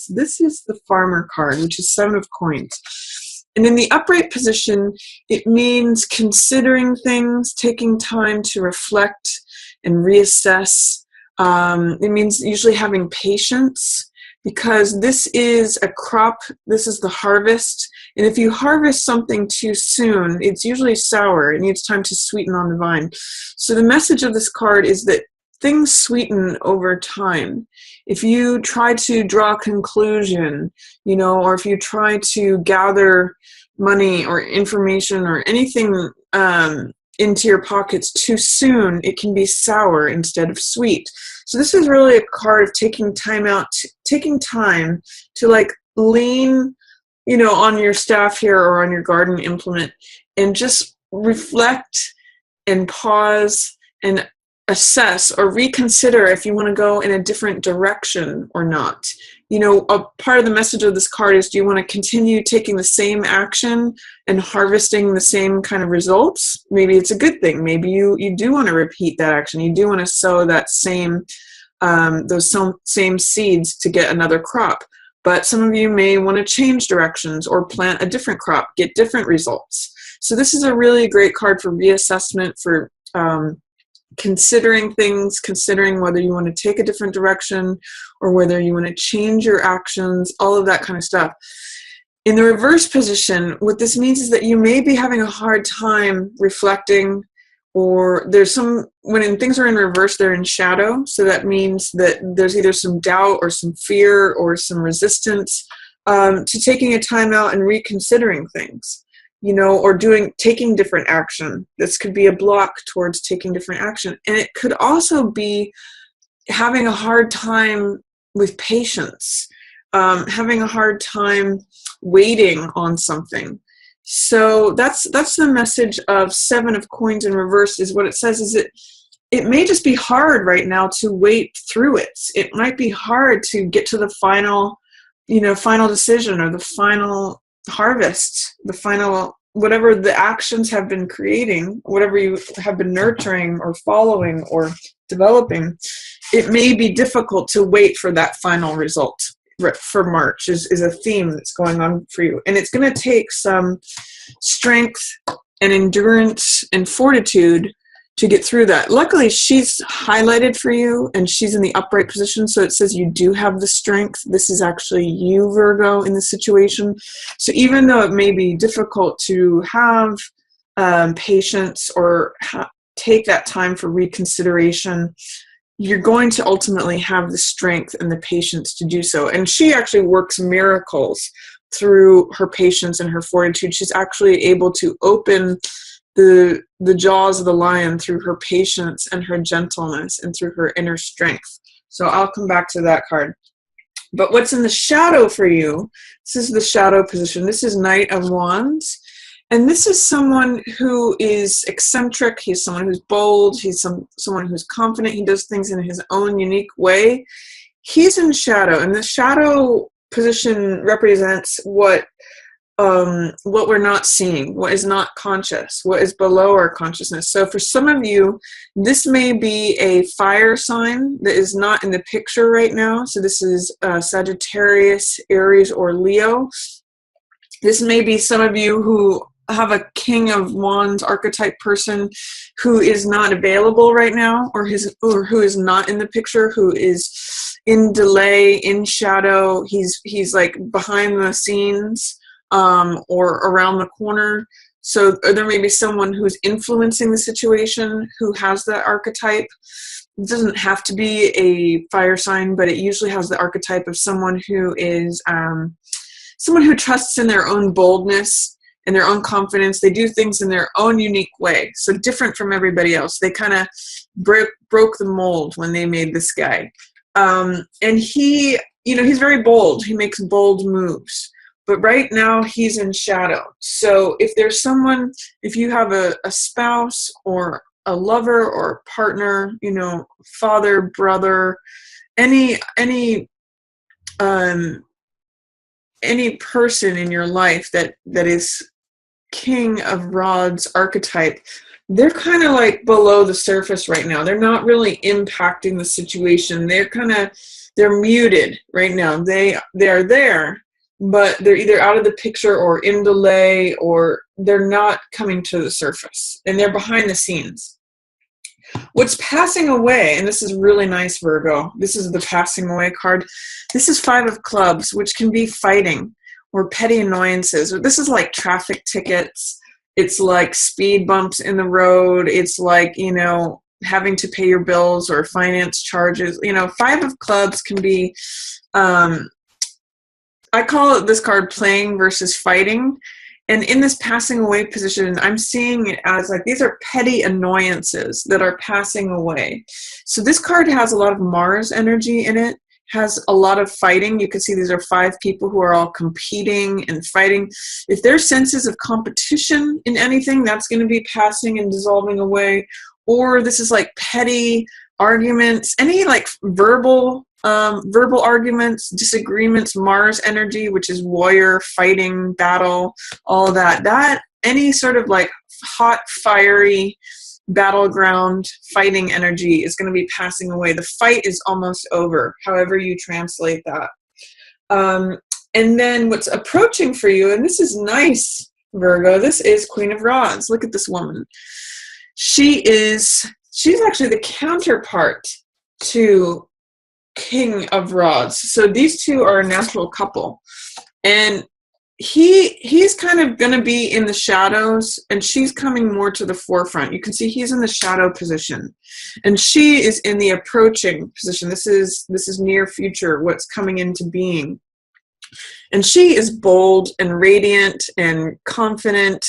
This is the Farmer card, which is 7 of Coins. And in the upright position, it means considering things, taking time to reflect and reassess. It means usually having patience, because this is a crop, this is the harvest. And if you harvest something too soon, it's usually sour. It needs time to sweeten on the vine. So the message of this card is that things sweeten over time. If you try to draw a conclusion, or if you try to gather money or information or anything into your pockets too soon, it can be sour instead of sweet. So this is really a card of taking time to like lean, on your staff here or on your garden implement and just reflect and pause and assess or reconsider if you want to go in a different direction or not. A part of the message of this card is, do you want to continue taking the same action and harvesting the same kind of results? Maybe it's a good thing. Maybe you do want to repeat that action. You do want to sow that same seeds to get another crop. But some of you may want to change directions or plant a different crop, get different results. So this is a really great card for reassessment, for considering things, considering whether you want to take a different direction or whether you want to change your actions, all of that kind of stuff. In the reverse position, what this means is that you may be having a hard time reflecting, or when things are in reverse, they're in shadow. So that means that there's either some doubt or some fear or some resistance to taking a time out and reconsidering things. Or taking different action. This could be a block towards taking different action. And it could also be having a hard time with patience, having a hard time waiting on something. So that's the message of 7 of Coins in reverse. Is what it says is it may just be hard right now to wait through it. It might be hard to get to the final decision or the final harvest, the final, whatever the actions have been creating, whatever you have been nurturing or following or developing. It may be difficult to wait for that final result. For March is a theme that's going on for you. And it's going to take some strength and endurance and fortitude to get through that. Luckily, she's highlighted for you and she's in the upright position, so it says you do have the strength. This is actually you, Virgo, in the situation. So even though it may be difficult to have patience or take that time for reconsideration, you're going to ultimately have the strength and the patience to do so. And she actually works miracles through her patience and her fortitude. She's actually able to open the jaws of the lion through her patience and her gentleness and through her inner strength. So I'll come back to that card. But what's in the shadow for you, this is the shadow position. This is Knight of Wands. And this is someone who is eccentric. He's someone who's bold. He's someone who's confident. He does things in his own unique way. He's in shadow. And the shadow position represents what we're not seeing, what is not conscious, what is below our consciousness. So for some of you, this may be a fire sign that is not in the picture right now. So this is Sagittarius, Aries, or Leo. This may be some of you who have a King of Wands archetype person who is not available right now, or who is not in the picture, who is in delay, in shadow. He's like behind the scenes. Or around the corner. So there may be someone who's influencing the situation who has that archetype. It doesn't have to be a fire sign, but it usually has the archetype of someone who is someone who trusts in their own boldness and their own confidence. They do things in their own unique way, so different from everybody else. They kind of broke the mold when they made this guy. And he's very bold. He makes bold moves. But right now he's in shadow. So if there's someone, if you have a spouse or a lover or a partner, father, brother, any person in your life that is King of Rods archetype, they're kind of like below the surface right now. They're not really impacting the situation. They're muted right now. They are there, but they're either out of the picture or in delay, or they're not coming to the surface, and they're behind the scenes. What's passing away, and this is really nice, Virgo, this is the passing away card. This is 5 of Clubs, which can be fighting or petty annoyances. This is like traffic tickets. It's like speed bumps in the road. It's like, you know, having to pay your bills or finance charges. You know, 5 of Clubs can be, I call it, this card, playing versus fighting. And in this passing away position, I'm seeing it as like these are petty annoyances that are passing away. So this card has a lot of Mars energy in it, has a lot of fighting. You can see these are 5 people who are all competing and fighting. If there's senses of competition in anything, that's going to be passing and dissolving away. Or this is like petty arguments, any like verbal arguments, disagreements, Mars energy, which is warrior, fighting, battle, all of that. Any sort of like hot, fiery, battleground fighting energy is going to be passing away. The fight is almost over, however you translate that. And then what's approaching for you, and this is nice, Virgo, this is Queen of Rods. Look at this woman. She's actually the counterpart to King of Rods. So these two are a natural couple, and he's kind of going to be in the shadows, and she's coming more to the forefront. You can see he's in the shadow position, and she is in the approaching position. This is near future, what's coming into being. And she is bold and radiant and confident.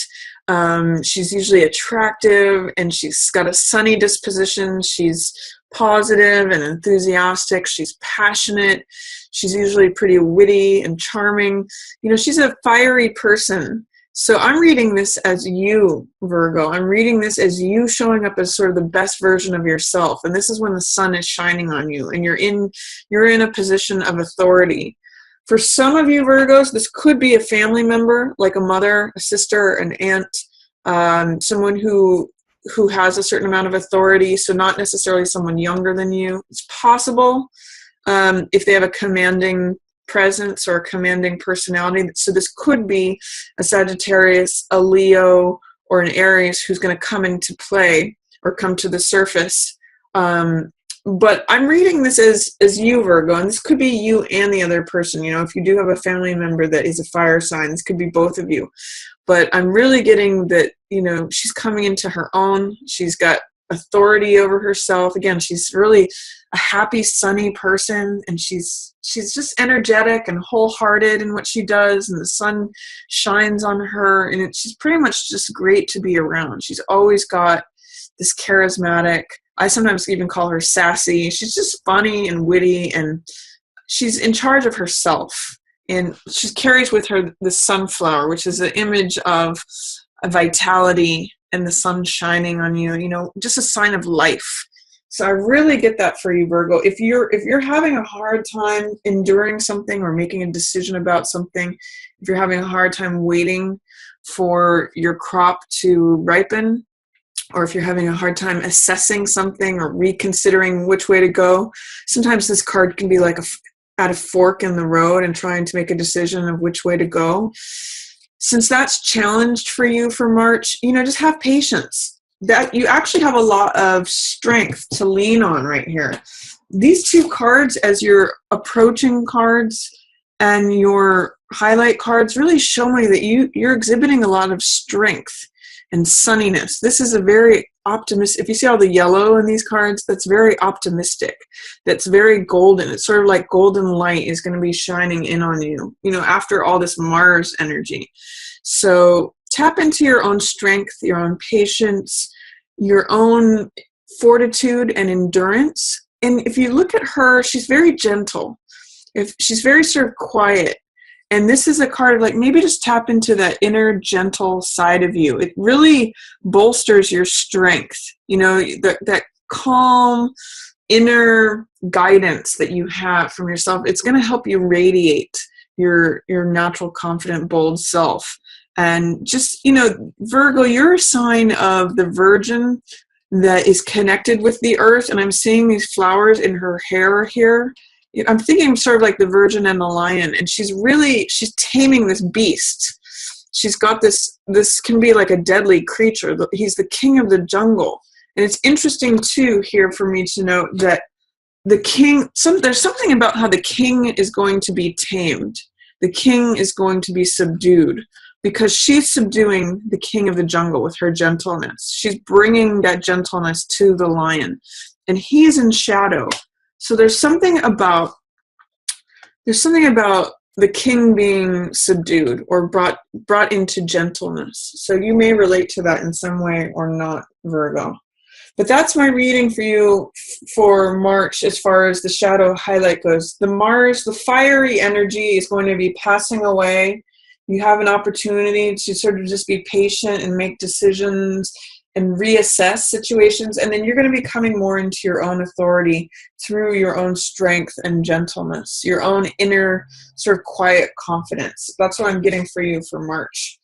She's usually attractive, and she's got a sunny disposition. She's positive and enthusiastic. She's passionate. She's usually pretty witty and charming. You know, she's a fiery person. So I'm reading this as you, Virgo. I'm reading this as you showing up as sort of the best version of yourself. And this is when the sun is shining on you, and you're in a position of authority. For some of you Virgos, this could be a family member, like a mother, a sister, an aunt, someone who has a certain amount of authority, so not necessarily someone younger than you. It's possible if they have a commanding presence or a commanding personality. So this could be a Sagittarius, a Leo, or an Aries who's going to come into play or come to the surface. But I'm reading this as you, Virgo, and this could be you and the other person. You know, if you do have a family member that is a fire sign, this could be both of you. But I'm really getting that, you know, she's coming into her own. She's got authority over herself. Again, she's really a happy, sunny person, and she's just energetic and wholehearted in what she does, and the sun shines on her, and she's pretty much just great to be around. She's always got this charismatic, I sometimes even call her sassy. She's just funny and witty, and she's in charge of herself. And she carries with her the sunflower, which is an image of a vitality and the sun shining on you, you know, just a sign of life. So I really get that for you, Virgo. If you're having a hard time enduring something or making a decision about something, if you're having a hard time waiting for your crop to ripen, or if you're having a hard time assessing something or reconsidering which way to go, sometimes this card can be like at a fork in the road and trying to make a decision of which way to go. Since that's challenged for you for March, you know, just have patience. That you actually have a lot of strength to lean on right here. These two cards, as your approaching cards and your highlight cards, really show me that you're exhibiting a lot of strength and sunniness. This is a very optimistic, if you see all the yellow in these cards, that's very optimistic. That's very golden. It's sort of like golden light is going to be shining in on you, you know, after all this Mars energy. So tap into your own strength, your own patience, your own fortitude and endurance. And if you look at her, she's very gentle. If she's very sort of quiet. And this is a card of like, maybe just tap into that inner gentle side of you. It really bolsters your strength, you know, that calm inner guidance that you have from yourself. It's going to help you radiate your natural, confident, bold self. And just, you know, Virgo, you're a sign of the Virgin that is connected with the earth. And I'm seeing these flowers in her hair here. I'm thinking sort of like the Virgin and the Lion. And she's taming this beast. She's got this can be like a deadly creature. He's the king of the jungle. And it's interesting too here for me to note that the king, there's something about how the king is going to be tamed. The king is going to be subdued because she's subduing the king of the jungle with her gentleness. She's bringing that gentleness to the lion, and he's in shadow. So there's something about the king being subdued or brought into gentleness. So you may relate to that in some way or not, Virgo. But that's my reading for you for March as far as the shadow highlight goes. The fiery energy is going to be passing away. You have an opportunity to sort of just be patient and make decisions and reassess situations. And then you're going to be coming more into your own authority through your own strength and gentleness, your own inner sort of quiet confidence. That's what I'm getting for you for March.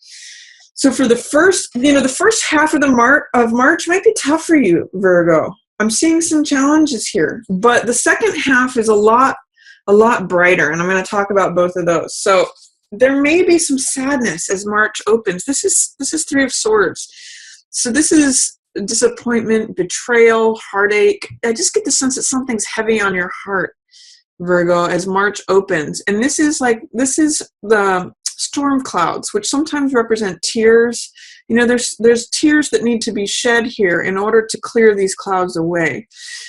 So for the first half of March might be tough for you, Virgo. I'm seeing some challenges here, but the second half is a lot brighter, and I'm going to talk about both of those. So there may be some sadness as March opens. This is Three of Swords. So this is disappointment, betrayal, heartache. I just get the sense that something's heavy on your heart, Virgo, as March opens. And this is the storm clouds, which sometimes represent tears. You know, there's tears that need to be shed here in order to clear these clouds away.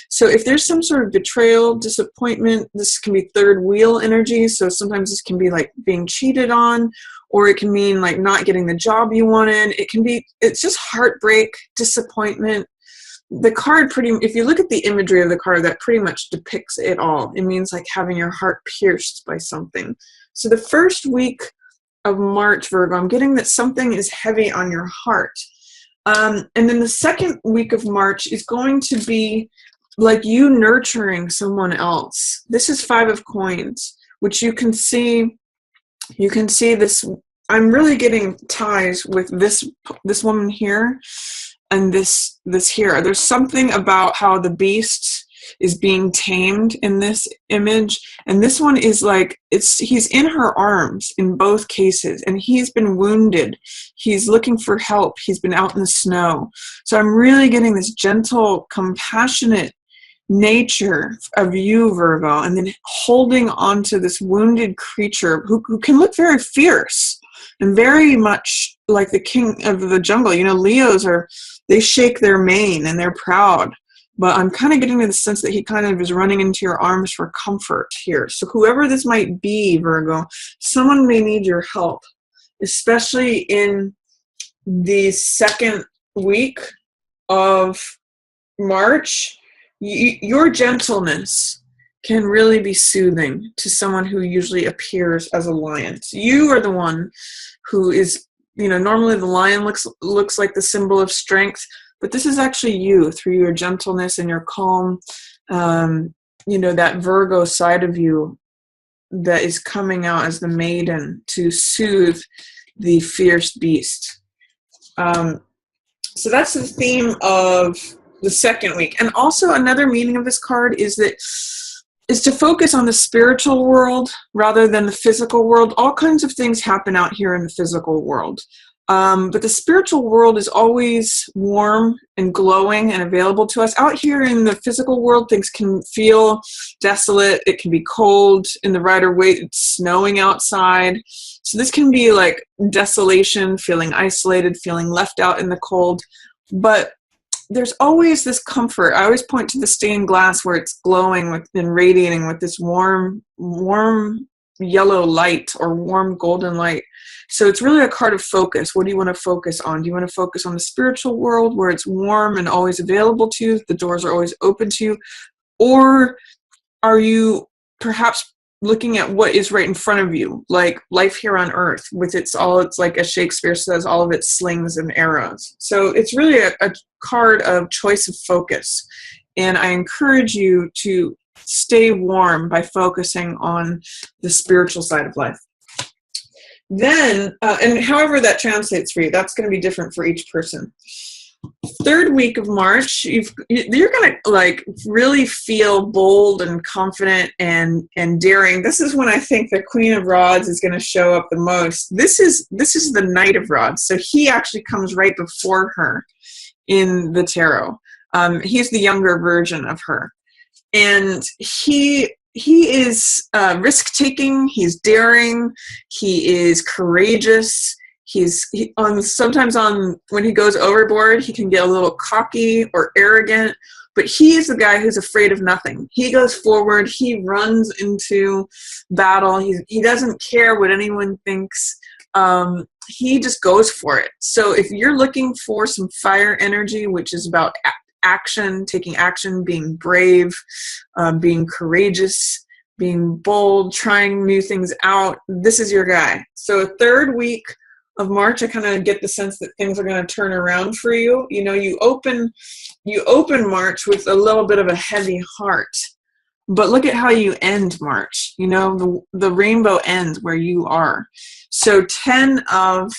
So if there's some sort of betrayal, disappointment, this can be third wheel energy. So sometimes this can be like being cheated on, or it can mean like not getting the job you wanted. It's just heartbreak, disappointment. The card if you look at the imagery of the card, that pretty much depicts it all. It means like having your heart pierced by something. So the first week of March, Virgo, I'm getting that something is heavy on your heart. And then the second week of March is going to be like you nurturing someone else. This is Five of Coins, which you can see this. I'm really getting ties with this woman here and this here. There's something about how the beast is being tamed in this image, and this one is like he's in her arms in both cases, and he's been wounded. He's looking for help. He's been out in the snow. So I'm really getting this gentle, compassionate nature of you, Virgo, and then holding on to this wounded creature who can look very fierce and very much like the king of the jungle. You know, Leos they shake their mane and they're proud. But I'm kind of getting to the sense that he kind of is running into your arms for comfort here. So whoever this might be, Virgo, someone may need your help, especially in the second week of March. Your gentleness can really be soothing to someone who usually appears as a lion. So you are the one who is, you know, normally the lion looks like the symbol of strength, but this is actually you through your gentleness and your calm, you know, that Virgo side of you that is coming out as the maiden to soothe the fierce beast. So that's the theme of the second week. And also another meaning of this card is to focus on the spiritual world rather than the physical world. All kinds of things happen out here in the physical world. But the spiritual world is always warm and glowing and available to us. Out here in the physical world, things can feel desolate. It can be cold in the Rider-Waite. It's snowing outside. So this can be like desolation, feeling isolated, feeling left out in the cold. But there's always this comfort. I always point to the stained glass where it's glowing and radiating with this warm yellow light or warm golden light. So it's really a card of focus. What do you want to focus on? Do you want to focus on the spiritual world where it's warm and always available to you? The doors are always open to you. Or are you perhaps looking at what is right in front of you, like life here on earth with it's like as Shakespeare says, all of its slings and arrows. So it's really a card of choice of focus. And I encourage you to stay warm by focusing on the spiritual side of life. Then, and however that translates for you, that's going to be different for each person. Third week of March, you're going to like really feel bold and confident and daring. This is when I think the Queen of Rods is going to show up the most. This is the Knight of Rods, so he actually comes right before her in the tarot. He's the younger version of her, and he is risk-taking. He's daring. He is courageous. Sometimes when he goes overboard, he can get a little cocky or arrogant, but he is the guy who's afraid of nothing. He goes forward. He runs into battle. He doesn't care what anyone thinks. He just goes for it. So if you're looking for some fire energy, which is about action, taking action, being brave, being courageous, being bold, trying new things out, this is your guy. So third week of March, I kind of get the sense that things are going to turn around for you. You know, you open March with a little bit of a heavy heart, but look at how you end March. You know, the rainbow ends where you are. So 10 of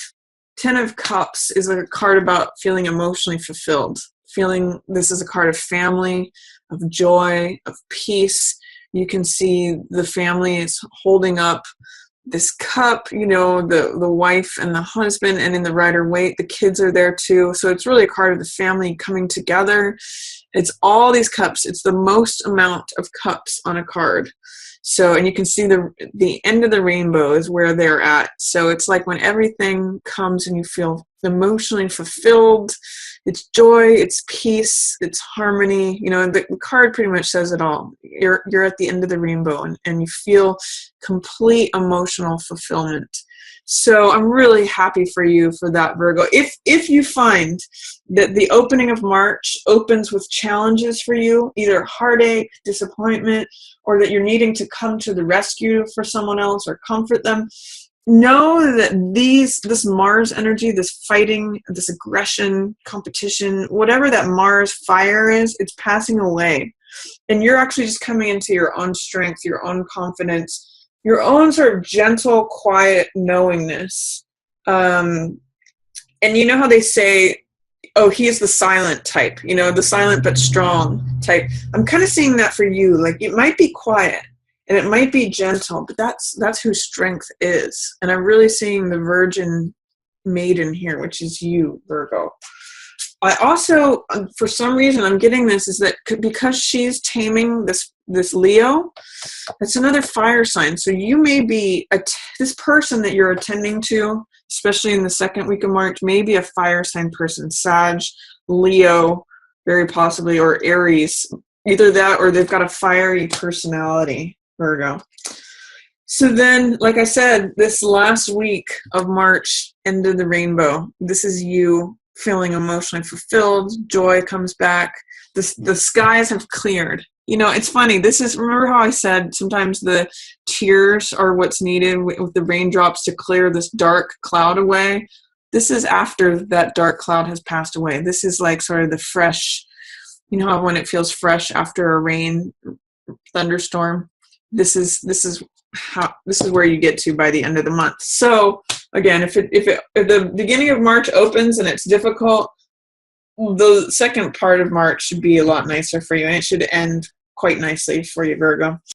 Cups is a card about feeling emotionally fulfilled. This is a card of family, of joy, of peace. You can see the family is holding up this cup, you know, the wife and the husband, and in the Rider-Waite, the kids are there too. So it's really a card of the family coming together. It's all these cups. It's the most amount of cups on a card. So, and you can see the end of the rainbow is where they're at. So it's like when everything comes and you feel emotionally fulfilled, it's joy, it's peace, it's harmony. You know, the card pretty much says it all. You're at the end of the rainbow and you feel complete emotional fulfillment. So I'm really happy for you for that, Virgo. If you find that the opening of March opens with challenges for you, either heartache, disappointment, or that you're needing to come to the rescue for someone else or comfort them, know that this Mars energy, this fighting, this aggression, competition, whatever that Mars fire is, it's passing away. And you're actually just coming into your own strength, your own confidence, your own sort of gentle, quiet knowingness. And you know how they say, oh, he's the silent type, you know, the silent but strong type. I'm kind of seeing that for you. Like, it might be quiet and it might be gentle, but that's who strength is. And I'm really seeing the Virgin Maiden here, which is you, Virgo. I also, for some reason, I'm getting this, is that because she's taming this Leo, it's another fire sign. So you may be, this person that you're attending to, especially in the second week of March, may be a fire sign person, Sag, Leo, very possibly, or Aries. Either that or they've got a fiery personality, Virgo. So then, like I said, this last week of March, end of the rainbow, this is you feeling emotionally fulfilled, joy comes back, the skies have cleared. You know, it's funny, remember how I said sometimes the tears are what's needed with the raindrops to clear this dark cloud away? This is after that dark cloud has passed away. This is like sort of the fresh, you know, when it feels fresh after a rain thunderstorm. This is where you get to by the end of the month. So again, if the beginning of March opens and it's difficult, the second part of March should be a lot nicer for you, and it should end quite nicely for you, Virgo.